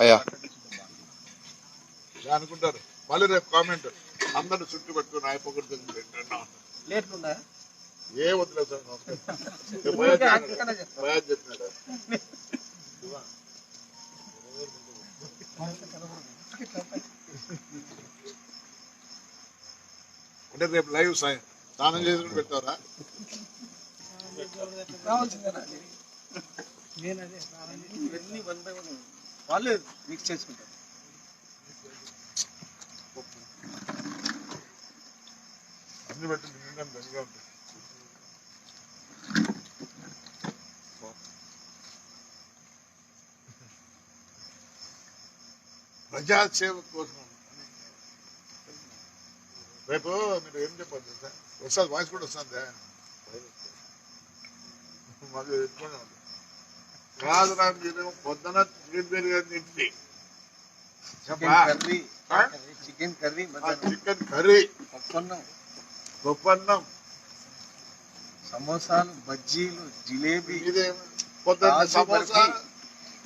అయ్యా అనుకుంటారు మళ్ళీ రేపు కామెంట్ అందరు చుట్టూ పెట్టుకుని అయిపోకూడదు ఏ వద్దులే సార్ చెప్పినాడు అంటే రేపు లైవ్ స్నానం చేసి పెడతారా వాళ్ళే మిక్స్ చేసుకుంటారు అన్ని పెట్టి నిండా దండిగా ఉంటుంది ప్రజాసేవ కోసం రేపు మీరు ఏం చెప్పండి సార్ వస్తుంది వాయిస్ కూడా వస్తుందా మాకు ఎక్కువనే ఉంది కాదురా మీరు పొద్దున తింటి చికెన్ కర్రీ చికెన్ కర్రీ పప్పన్నం సమోసాలు బజ్జీలు జిలేబీ పొద్దున్న సమోసా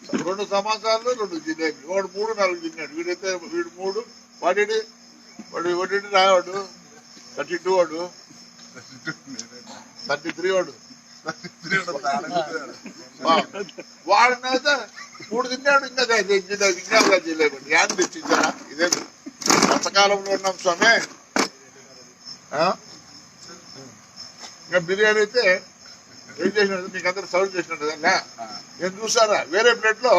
2 సమోసాలు 2 జిలేబీ వాడు 3 4 తిన్నాడు వీడైతే వీడు 3 వాడు రావాడు 32 వాడు 33 వాడు వాడినైతే 3 తిన్నాడు ఇంకా జిలేబీ జ్ఞానం తెచ్చించారా ఇదే గతకాలంలో ఉన్నాం స్వామి ఇంకా బిర్యానీ అయితే ఏం చేసినట్టు మీకు అందరు సర్వ్ చేసినట్టు నేను చూసారా వేరే ప్లేట్ లో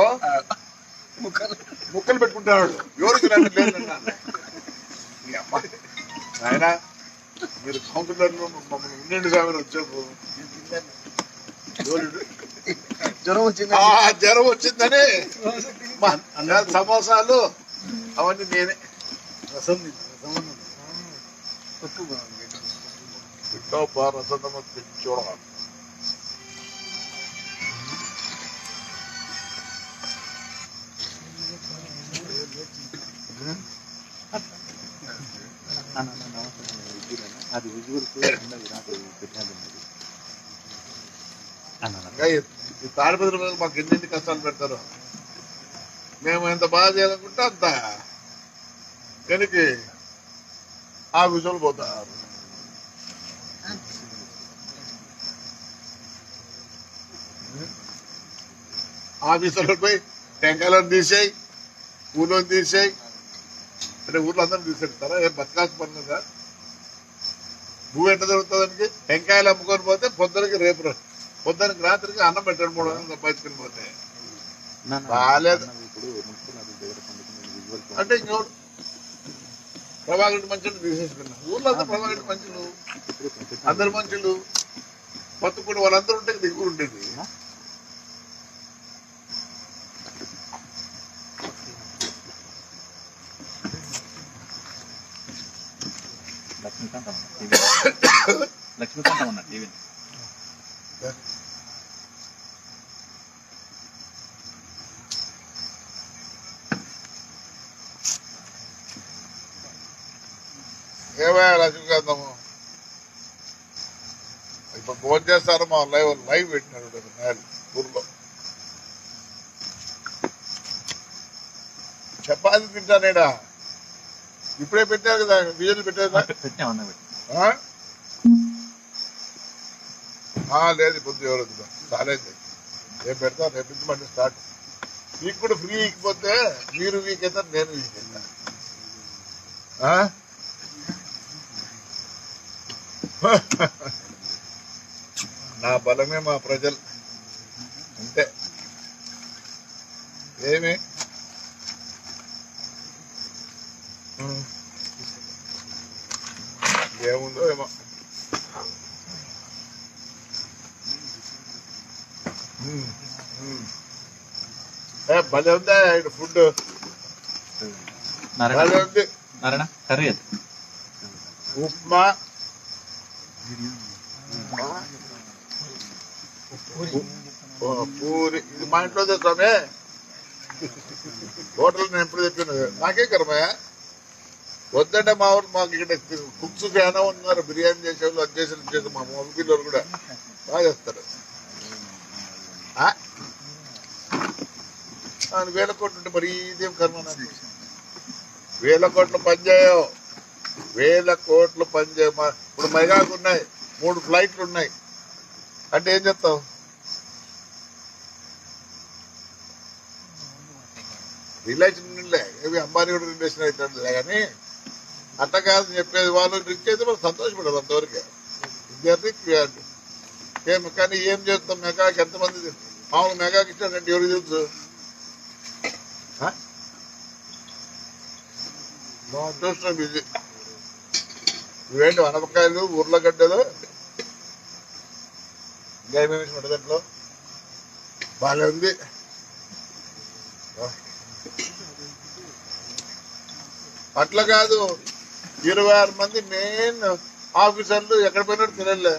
ముక్కలు పెట్టుకుంటాడు ఎవరికి రండి లేదన్నా ఆయన మీరు కౌన్సిలర్ లో మమ్మల్ని ఉండండి సార్ వచ్చారు జ్వరం వచ్చిందని సమోసాలు అవన్నీ నేనే రసం చూడాలి అది ఈ తాడిపత్రి ప్రజలు మాకు ఎన్ని కష్టాలు పెడతారు మేము ఎంత బాగా చేయాలనుకుంటే అంత కనుక ఆ విజువల్ పోతారు ఆఫీసులో పోయి టెంకాయలను తీసేయి పూలను తీసేయి అంటే ఊర్లో అందరూ తీసేస్తారా ఏం బతకాల్సి పని కదా భూమి ఎట్లా జరుగుతుందానికి టెంకాయలు అమ్ముకొని పోతే పొద్దునకి రాత్రికి అన్నం పెట్టడం 300 సంపాదించుకుని పోతే బాగాలేదు అంటే ఇంకోటి ప్రభాకర్ మంచులు తీసేసుకున్నా ఊర్లో అంతా ప్రభాకర్ మంచులు అందరు మంచులు పత్తుకుని వాళ్ళందరూ ఉంటే దిగులు ఉండేది లక్ష్మీకాంతం అన్న టీవీ ఏమయ్యా లక్ష్మీకాంతము ఇప్పుడు ఫోన్ చేస్తారు మా లైవ్ పెట్టినాడు ఊర్లో చపాతి తింటానేడా ఇప్పుడే పెట్టారు కదా బియ్యం పెట్టారు లేదు పొద్దు ఎవరు చాలేదు రేపు పెడతా రేపు నుంచి మళ్ళీ స్టార్ట్ మీకు కూడా ఫ్రీ ఇకపోతే మీరు వీక్ అవుతారు నేను వీక్ అవుతా నా బలమే మా ప్రజలు అంతే ఏమి ఏముందో ఏమో భలే ఉందా ఫుడ్ భలే ఉంది కర్రీ ఉప్మా పూరి ఇది మా ఇంట్లో స్వామి హోటల్ నేను ఎప్పుడు చెప్పాను నాకే కరమయ్యా వద్దంటే మా ఊరు మాకు ఇక్కడ కుక్స్ చాలా ఉన్నారు బిర్యానీ చేసేవాళ్ళు అది చేసేది మా మగ పిల్లలు కూడా బాగా చేస్తారు వేల కోట్లు ఉంటే మరి ఇదేం కర్మ నాకు? వేల కోట్లు పనిచేయవు, వేల కోట్లు పనిచేయ. ఇప్పుడు మెగాకు ఉన్నాయి, 3 ఫ్లైట్లు ఉన్నాయి అంటే ఏం చెప్తావు? రిలేషన్ ఏవి అంబానీ కూడా రిలేషన్ అవుతుందిలే కానీ అట్లా కాదు చెప్పేది. వాళ్ళు రిచ్ అయితే మనం సంతోషపడదు అంతవరకే. కానీ ఏం చేస్తాం? మెగాకి ఎంతమంది మామూలు మెగాకి ఇచ్చాడంటే ఎవరు తెలుసు? చూస్తున్నాం బిజీ. ఇవేంటి అనపకాయలు, ఉర్లగడ్డలు, ఇంకా ఏమేమి దాంట్లో బాగానే ఉంది. అట్లా కాదు, 26 మంది మెయిన్ ఆఫీసర్లు ఎక్కడ పోయినట్టు తెలియలే.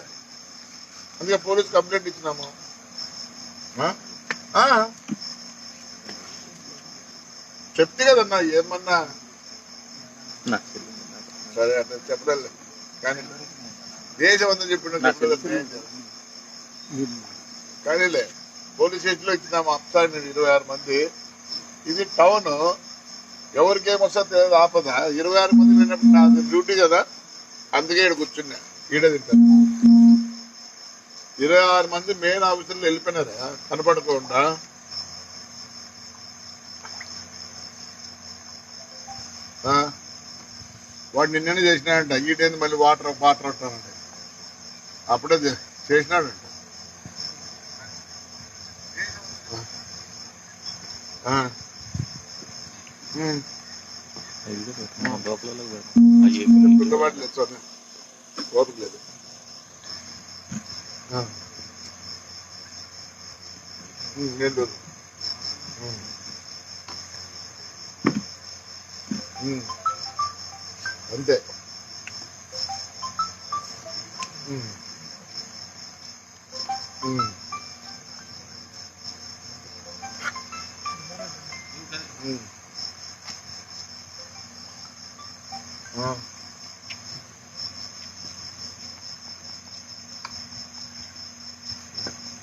అందుకే పోలీస్ కంప్లైంట్ ఇచ్చినాము. చెప్తే కదన్నా ఏమన్నా సరే అంటే చెప్పలేదు. కానీ దేశం అంతా చెప్పిన కానీలే పోలీస్ స్టేషన్ లో ఇచ్చినాము అప్సాని 26 మంది. ఇది టౌన్, ఎవరికేమొస్తా తెలియదు ఆపద. 26 మంది లేనప్పుడు నాకు డ్యూటీ కదా, అందుకే ఇక్కడ కూర్చున్నా. ఈడ తింటారు. 26 మంది మెయిన్ ఆఫీసర్లు వెళ్ళిపోయినారా కనపడకుండా. వాడు నిన్ననే చేసినాడంట. ఈటేంది మళ్ళీ వాటర్ అంటారంట. అప్పుడే చేసినాడంట. ఓపిక లేదు. నెల్లూరు అంతే.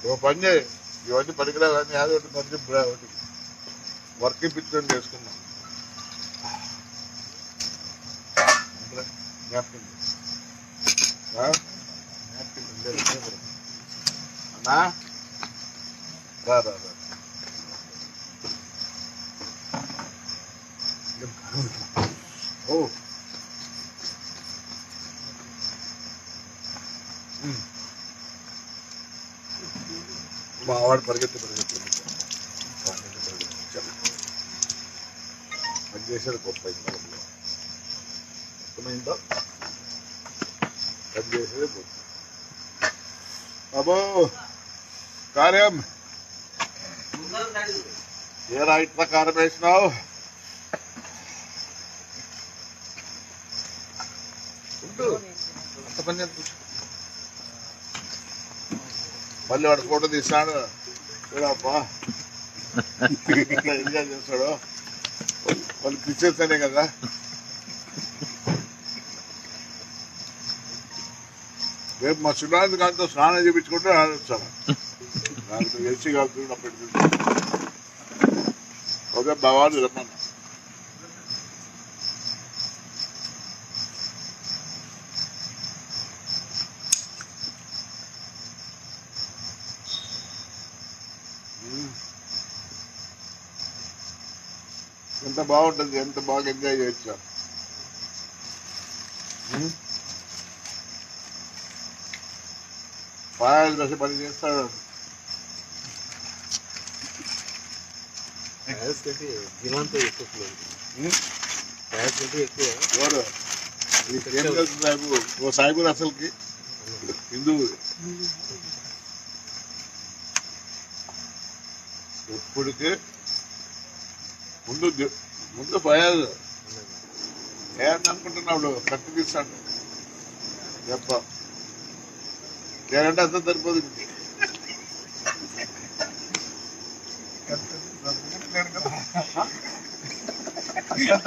ఓ పని చేయి, ఇవన్నీ పనికిరావు కానీ యాదో ఒకటి మంచి ఒకటి వర్క్ ఇప్పించుకొని చేసుకున్నాం. అన్నా రా రా రా. ఓ మా వాడు పరిగెత్తి పని చేసేది గొప్ప. అర్థమైందో? పని చేసేది గొప్ప. అబ్బో కార్యం ఏరా ఇట్లా కారం వేసినావు? అంత పని మళ్ళీ వాడు ఫోటో తీస్తాడు చూడప్పా, ఎంజాయ్ చేస్తాడు. వాళ్ళు పిచ్చేస్తానే కదా. రేపు మా సునాంత్ గారితో స్నానం చేయించుకుంటే వచ్చాను. నాకు ఎల్సీ కాల్చుకుని పెడుతుంది. ఓకే బావాడు రమ్మన్నా. ఎంత బాగుంటుంది, ఎంత బాగా ఎంజాయ్ చేయొచ్చు. పాయాలు దశ పని చేస్తాడు. ఎవరు సాహిబు? ఓ సాహిబు అసలుకి హిందువు. ఎప్పటికే ముందు ఫయాజ్ ఏమనుకుంటున్నాడు, కత్తి తీస్తాడు. చెప్ప నేనంటే అంత సరిపోదు.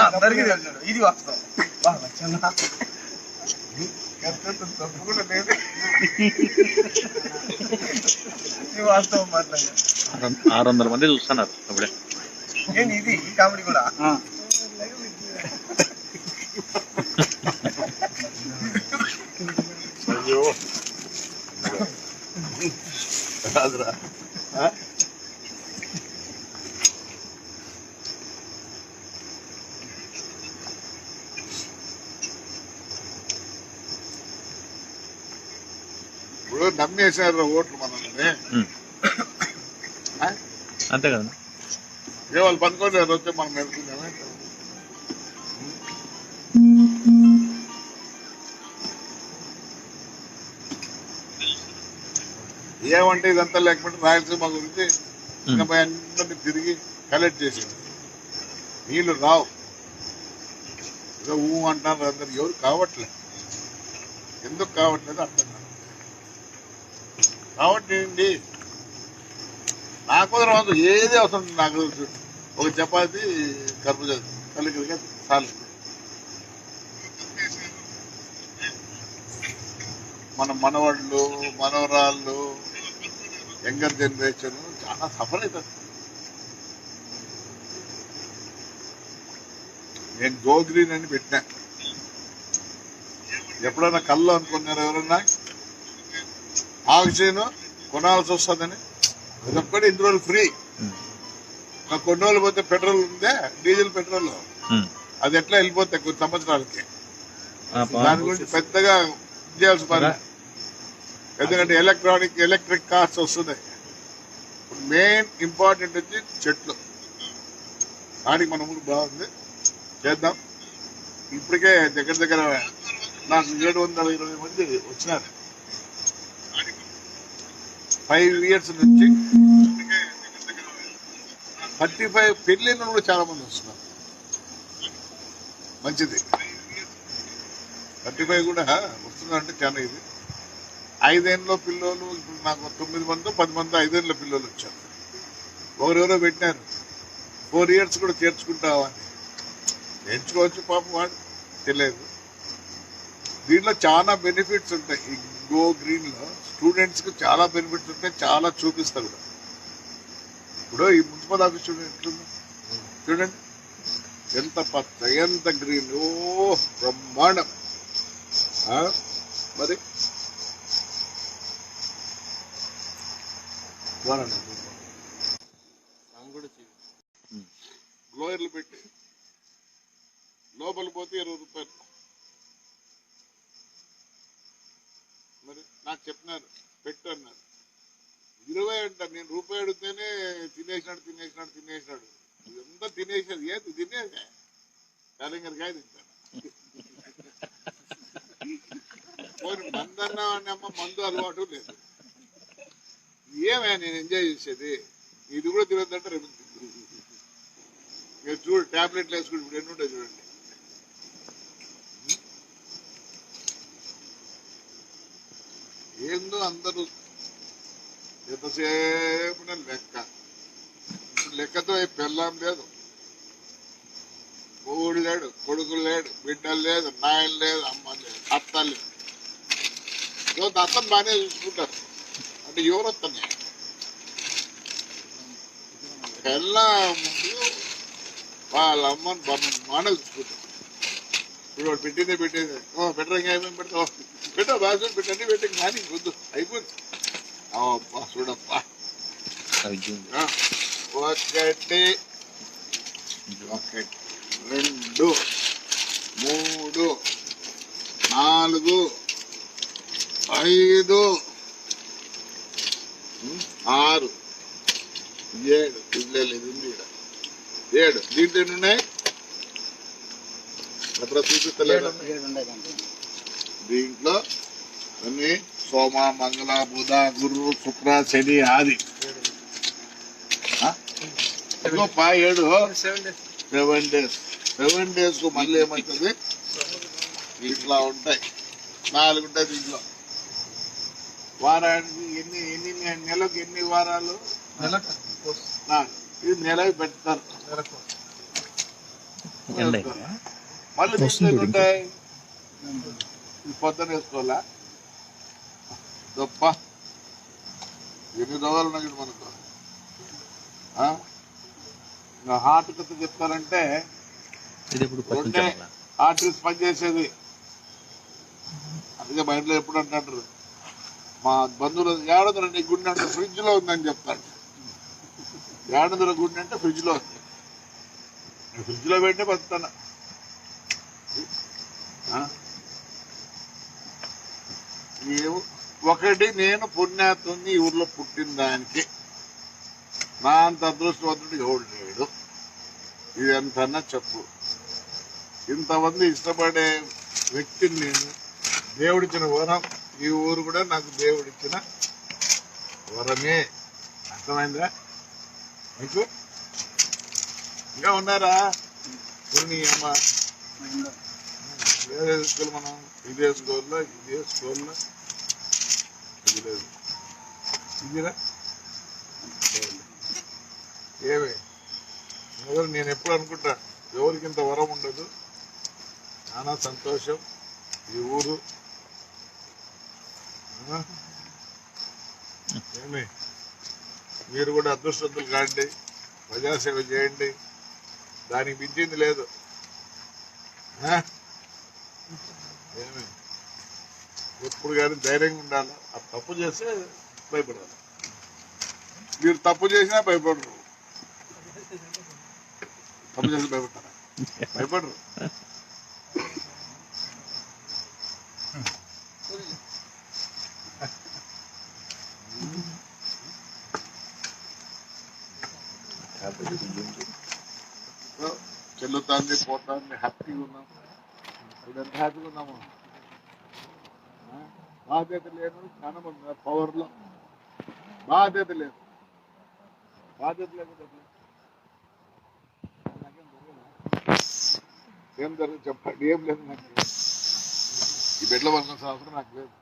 అందరికీ తెలుసు ఇది వాస్తవం. తప్పకుండా లేదు. ఇది వాస్తవం. 600 మంది చూస్తున్నారు అప్పుడే. ఏంటి ఇది ఈ కామెడీ కూడా అయ్యో రాదురా ఇప్పుడు నమ్మేశారు ఓట్లు మనల్ని అంతే కదా. ఏ వాళ్ళు పనుకొని వస్తే మనం నేర్చుకుందామే. ఏమంటే ఇదంతా లేకపోతే రాయలసీమ గురించి ఇంకా అందరినీ తిరిగి కలెక్ట్ చేసింది. నీళ్లు రావు, ఏదో ఊ అంటారు అందరు, ఎవరు కావట్లేదు. ఎందుకు కావట్లేదు అర్థం కాదు. కాబట్టి నాకు రాదు, ఏది అవసరం నాకు తెలుసు. ఒక చపాతి కర్బూజా కలిగిరిగా చాలు. మన మనవాళ్ళు మనవరాళ్ళు యంగర్ జనరేషన్ చాలా సఫర్ అవుతుంది. నేను గో గ్రీన్ అని పెట్టినా. ఎప్పుడైనా కళ్ళు అనుకున్నారు ఎవరన్నా ఆక్సిజన్ కొనాల్సి వస్తుందని? అదొక్కటి ఇన్ని రోజులు ఫ్రీ. కొన్ని రోజులు పోతే పెట్రోల్ ఉందే, డీజిల్ పెట్రోల్, అది ఎట్లా వెళ్ళిపోతాయి కొన్ని సంవత్సరాలకి. దాని గురించి పెద్దగా చేయాల్సి పని. ఎందుకంటే ఎలక్ట్రిక్ కార్స్ వస్తున్నాయి. మెయిన్ ఇంపార్టెంట్ వచ్చి చెట్లు. దానికి మన ఊరు బాగుంది, చేద్దాం. ఇప్పటికే దగ్గర దగ్గర నాకు 720 మంది వచ్చినారు 5 years నుంచి. 35 పెళ్లిళ్ళు కూడా చాలా మంది వస్తున్నారు. మంచిది. 35 కూడా వస్తున్నారంటే చాలా ఇది. 5 ఏళ్ళ పిల్లలు, ఇప్పుడు నాకు 9 మంది 10 మంది 5 ఏళ్ళ పిల్లలు వచ్చారు. ఎవరెవరో పెట్టినారు 4 years కూడా చేర్చుకుంటావా అని. నేర్చుకోవచ్చు పాపం, వాడు తెలియదు. దీంట్లో చాలా బెనిఫిట్స్ ఉంటాయి. ఈ గో గ్రీన్ లో స్టూడెంట్స్ కి చాలా బెనిఫిట్స్ ఉంటాయి, చాలా చూపిస్తారు కూడా. ఇప్పుడు ఈ మున్సిపల్ ఆఫీస్ చూడండి ఎంత పచ్చ, ఎంత గ్రీన్, ఓ బ్రహ్మాండం. మరి గ్లోయర్లు పెట్టి లోపల పోతే 20 రూపాయలు. మరి నాకు చెప్పినారు పెట్టు అన్నారు. 20 అంటారు. నేను రూపాయి అడిగితేనే తినేసినాడు. ఇదంతా తినేసేది. ఏది తినేసా తెలంగాణకాయ తింటాను. మందన్నా అని అమ్మ మందు అలవాటు లేదు. ఏమే నేను ఎంజాయ్ చేసేది? ఇది కూడా తినద్దంటే రేపు మీరు చూడు, టాబ్లెట్లు వేసుకుని ఇప్పుడు ఎన్ని ఉంటాయి చూడండి. ఏందో అందరూ ఎంతసేపు లెక్క. ఇప్పుడు లెక్కతో పెళ్ళాం లేదు, మొగుడు లేడు, కొడుకులు లేడు, బిడ్డలు లేదు, నాయలు లేదు, అమ్మ లేదు, అత్త లేదు. అత్తను బాగానే చూసుకుంటారు. అంటే ఎవరు వస్తాయి పెళ్ళ ముందు వాళ్ళ అమ్మని బాగా చూసుకుంటారు. ఇప్పుడు వాడు పెట్టేదే బెటర్ ఇంకా అయిపోయింది, పెట్టా బాగా పెట్టండి, పెట్టి కానీ వద్దు అయిపోయింది. అబ్బా చూడప్పా, 1 2 3 4 5 6 7 పిల్లలు 7 దీంట్లో ఎన్ని ఉన్నాయి? అప్పుడు చూపిస్తలేదు. దీంట్లో అన్ని సోమ మంగళ బుధ గురు శుక్ర శని ఆది 7 days. 7 days కు మళ్ళీ ఏమవుతుంది? ఇట్లా ఉంటాయి 4 ఉంటాయి దీంట్లో. వారానికి ఎన్ని నెలకు ఎన్ని వారాలు? ఇది నెలకి పెడతారు. మళ్ళీ దీంట్లో ఉంటాయి. పొద్దున వేసుకోవాలా? గొప్ప ఎన్ని రోగాలు ఉన్నాయి మనకు. ఇంకా హార్ట్ కథ చెప్తారంటే ఇది ఇప్పుడు రెండే ఆర్టిస్ట్ పనిచేసేది. అందుకే మా ఇంట్లో ఎప్పుడు అంటారు, మా బంధువులు ఏడాదిలో నీ గుండె అంటే ఫ్రిడ్జ్ లో ఉందని చెప్తాడు. ఏడాదిలో గుండె అంటే ఫ్రిడ్జ్ లో ఉంది. ఫ్రిడ్జ్ లో పెట్టే బతుకుతాను. ఒకటి, నేను పుణ్యాత్తుని ఈ ఊర్లో పుట్టిన దానికి నా అంత అదృష్టవంతుడు ఎవడు లేడు. ఇది ఎంతన్నా చెప్పు. ఇంతమంది ఇష్టపడే వ్యక్తిని నేను. దేవుడిచ్చిన వరం. ఈ ఊరు కూడా నాకు దేవుడిచ్చిన వరమే. అర్థమైందా మీకు? ఇంకా ఉన్నారా కొన్ని అమ్మ? వేరే స్కూల్ మనం ఇదే స్కూల్లో ఇది లేదు. ఇదిరా ఏమే మొదలు నేను ఎప్పుడు అనుకుంటా, ఎవరికి ఇంత వరం ఉండదు. చాలా సంతోషం. ఈ ఊరు ఏమి మీరు కూడా అదృష్టవంతులు కాండి, ప్రజాసేవ చేయండి. దానికి మించింది లేదు. ఏమి ఎప్పుడు కానీ ధైర్యంగా ఉండాలి. ఆ తప్పు చేస్తే భయపడాలి. మీరు తప్పు చేసినా భయపడరు. తప్పు చేసి భయపడతారా? భయపడరు. చెల్లుతాంది, పోతాంది, హ్యాపీగా ఉన్నాం. ఇప్పుడు ఎంత హ్యాపీగా ఉన్నాము. బాధ్యత లేదు. చాలా మంది పవర్ లో బాధ్యత లేదు. బాధ్యత లేకపోతే ఏం జరుగుతుంది చెప్పండి. ఏం లేదు నాకు. ఈ బెడ్లో పడుకున్న అవసరం నాకు లేదు.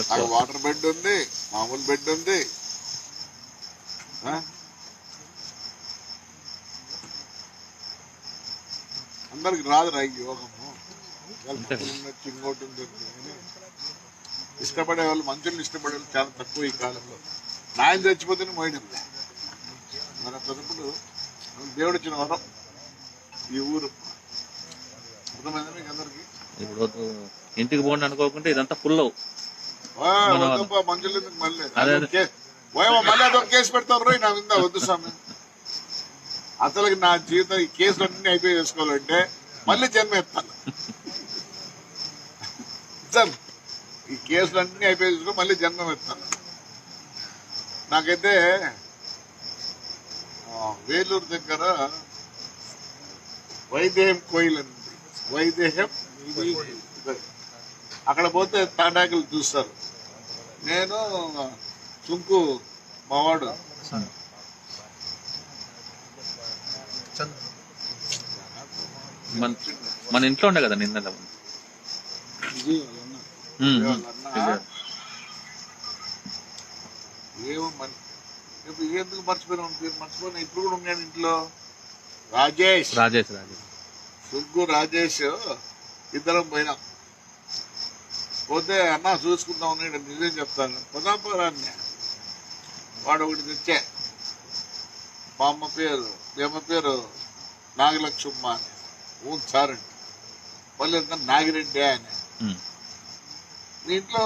నాకు వాటర్ బెడ్ ఉంది, మామూలు బెడ్ ఉంది. అందరికి రాదు రా యోగము. ఇంకోటి ఉంది. ఇష్టపడే వాళ్ళు, మనుషులు ఇష్టపడే వాళ్ళు చాలా తక్కువ ఈ కాలంలో. నాయన చచ్చిపోతేనే మోయడం. మన తరపుడు దేవుడు ఇచ్చిన వరం ఈ ఊరు. అర్థమైందా మీకు అందరికి? ఇప్పుడు ఇంటికి పోండి అనుకోకుంటే ఇదంతా ఫుల్ మనుషులు ఎందుకు మళ్ళీ మళ్ళీ అదొక కేసు పెడతారు. నా మీద వద్దు స్వామి. అసలు నా జీవితం ఈ కేసులు అన్ని అయిపోయి చేసుకోవాలంటే మళ్ళీ జన్మ ఎత్తాను. ఈ కేసులన్నీ అయిపోయి చేసుకో మళ్ళీ జన్మం ఎత్తాను. నాకైతే వేలూరు దగ్గర వైదేహం కోయిల్ అని ఉంది. వైదేహం అక్కడ పోతే తాటాకులు చూస్తారు. నేను చుంకు మావాడు మన ఇంట్లో ఉండే కదా నిన్న ఏమో ఎందుకు మర్చిపోయినా పేరు మర్చిపోయినా. ఇప్పుడు కూడా ఉన్నాడు ఇంట్లో. రాజేష్ సుగ్గు రాజేష్ ఇద్దరం పోయినాం. పోతే అన్న చూసుకుందాం ఉన్నాడు. నిజం చెప్తాను. పదాపురాన్ని వాడు ఒకటి తెచ్చా. మా అమ్మ పేరు నాగలక్ష్మ అని. ఊన్ సార్ అండి. మళ్ళీ నాగిరెడ్డి అని. మీ ఇంట్లో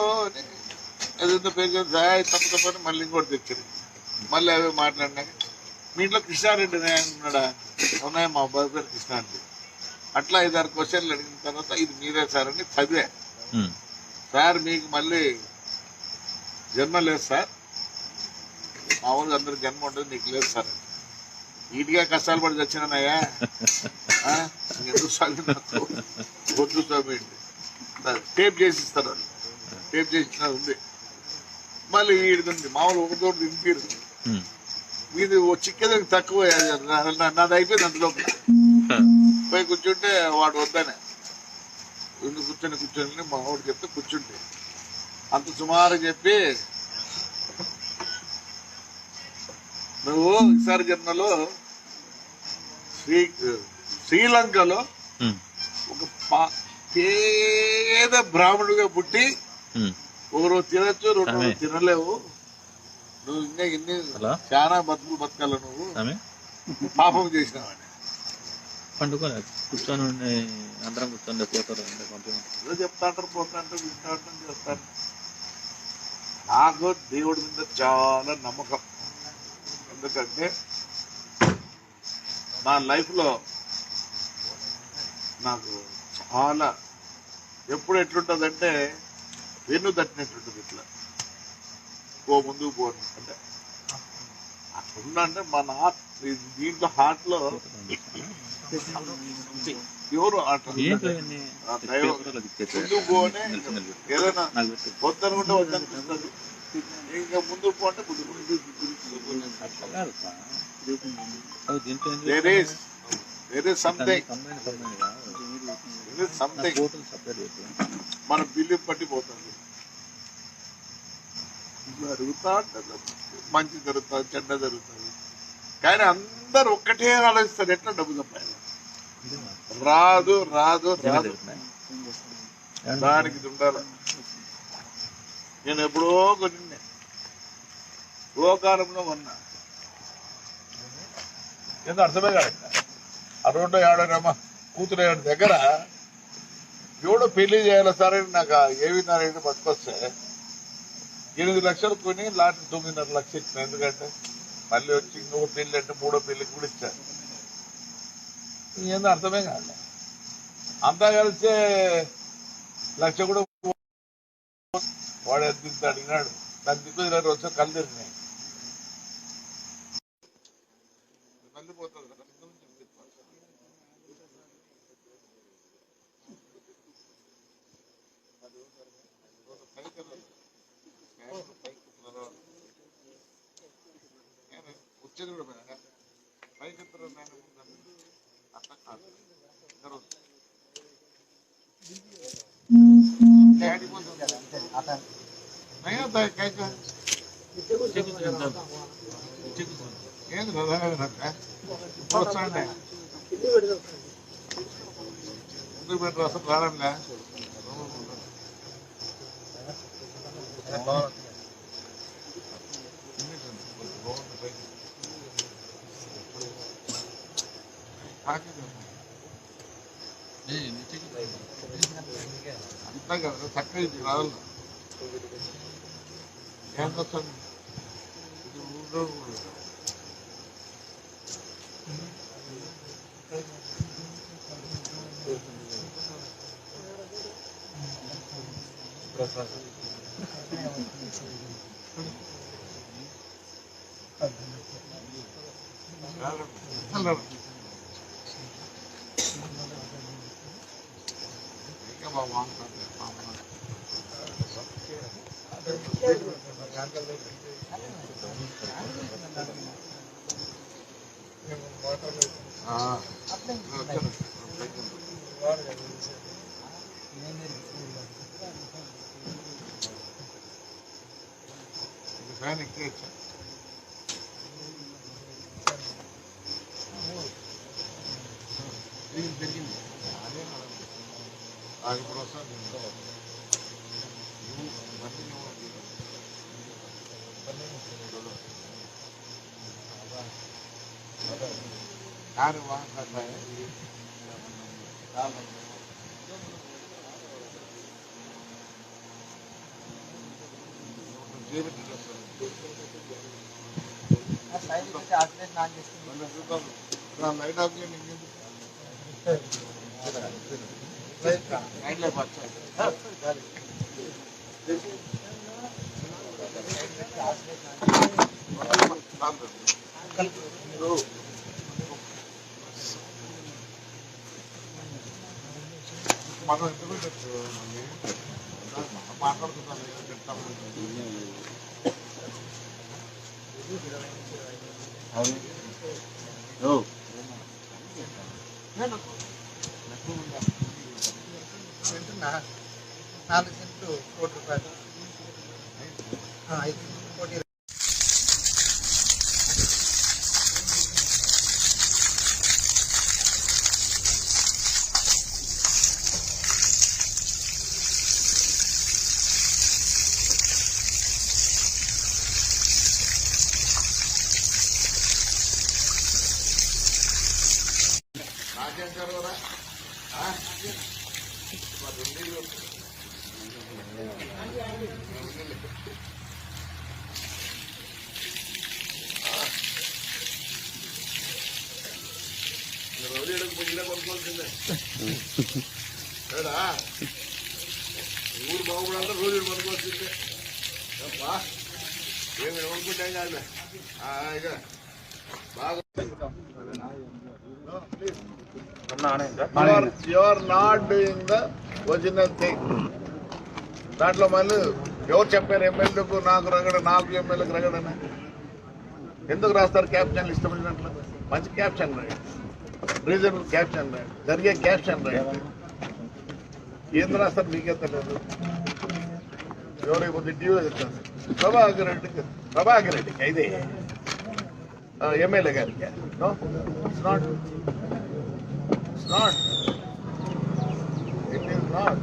ఏదో పేరు తప్పని మళ్ళీ ఇంకోటి తెచ్చారు. మళ్ళీ అవే మాట్లాడినాక మీ ఇంట్లో కృష్ణారెడ్డి ఉన్నాడా? ఉన్నాయా? మా అబ్బాయి పేరు కృష్ణారెడ్డి. అట్లా 5-6 క్వశ్చన్లు అడిగిన తర్వాత ఇది మీరే సార్ అని చదివా. సార్ మీకు మళ్ళీ జన్మ లేదు సార్. మామూలుగా అందరికి జన్మ ఉంటుంది, నీకు లేదు సార్. నీట్గా కష్టాలు పడి తెచ్చినానయ్యా. ఎందుకు స్వామి నాకు వద్దు స్వామి. టేప్ చేసి ఇస్తారు వాళ్ళు. టేప్ చేసి ఇచ్చిన ఉంది. మళ్ళీ వీడిది ఉంది. మామూలు ఒక తోటి తినిపిరు. ఇది చిక్కేది తక్కువ. నాది అయిపోయింది. అందులో పోయి కూర్చుంటే వాడు వద్దనే. కూర్చొని మా వాడు చెప్తే కూర్చుంటే అంత సుమారు చెప్పి, నువ్వు ఈసారి జన్మలో శ్రీలంకలో ఒక పేద బ్రాహ్మణుడిగా పుట్టి ఒకరోజు తినచ్చు, 2 రోజులు తినలేవు. నువ్వు ఇంకా ఇన్ని చాలా బతుకాల నువ్వు. పాపం చేసినామని పండుకోలేదు కూర్చొని ఉండి అందరం కూర్చొని పోతారు పంపించారు. ఏదో చెప్తా అంటారు, పోతా అంటారు, వింటా అంటారు, చేస్తాను. నాకు దేవుడి మీద చాలా నమ్మకం. ఎందుకంటే నా లైఫ్లో నాకు చాలా ఎప్పుడు ఎట్లుంటుందంటే వెన్ను తట్టినట్టుంటుంది. ఇట్లా ముందుకు పోను అంటే అట్లున్నా అంటే మన దీంట్లో హార్ట్లో ఎవరు ముందుకు పోనే ఏదైనా వద్దనుకుంటే వద్దనిపిస్తుంది. ఇంకా ముందుకు పోంటే ముందుకు సంథింగ్ మన బిల్లు బట్టి పోతుంది. జరుగుతా మంచి జరుగుతుంది, చెడ్డ జరుగుతుంది. కానీ అందరు ఒక్కటే ఆలోచిస్తారు, ఎట్లా డబ్బు సంపాదించాలి. రాదు రాదు రాదు, దానికి ఉండాలి. నేను ఎప్పుడో కొన్ని గోకాలంలో కొన్నా, ఏదో అర్థమే కాదు. ఆ రోడ్డు ఏడనమ్మా కూతురు దగ్గర ఎవడో పెళ్లి చేయాలి సరే నాకు ఏవి నారాయణ పట్టుకొస్తే 8 లక్షలు కొని లాంటి 9.5 లక్షలు ఇచ్చిన. ఎందుకంటే మళ్ళీ వచ్చి ఇంకొక పెళ్లి అంటే 3వ పెళ్లికి కూడా ఇచ్చాను. ఏందో అర్థమే కాదు. అంతా కలిసే 1 లక్ష కూడా వాడు ఎంత అడిగినాడు. దాని దిక్కు 20 రోజులు కళ్ళు తిరిగినాయి. వచ్చేది కూడా పైకి ఏంది ఇప్పుడు వస్తాండి ముందుకు పెట్టరు అసలు రావడంలే. అంతా కదా చక్కగా రావాలి. ఏం వస్తుంది ఫ్యాన్ ఎక్కే జరిగింది. ఇప్పుడు వస్తాను यार वहाँ करना है लाइट आप మనం ఎందుకు మాట్లాడుతున్నాను వింటున్నా 4 సెంట్లు ₹1 5 కోటి రోజు ఇళ్ళ కొనుక్కోవాల్సిందే కదా, ఊరు బాగుపడాలంటే రోజు కొనుక్కోవాల్సిందే బా, ఏమి కొనుక్కుంటాం కాదు ఇక బాగా. You are not doing the original thing. దాంట్లో మళ్ళీ ఎవరు చెప్పారు ఎమ్మెల్యేకు నాకు రగడ, నాకు ఎమ్మెల్యేకి రగడని ఎందుకు రాస్తారు? క్యాప్షన్లు ఇష్టం వచ్చినట్లు మంచి క్యాప్షన్ రాయండి, రీజనబుల్ క్యాప్షన్ రాయండి, జరిగే క్యాప్షన్ రాయండి. ఏం రాస్తారు మీకే తెలియదు. ఎవరికి కొద్ది టీవీ చెప్తాను ప్రభాకర్ రెడ్డికి అయితే ఎమ్మెల్యే గారికి no it's not, it is not.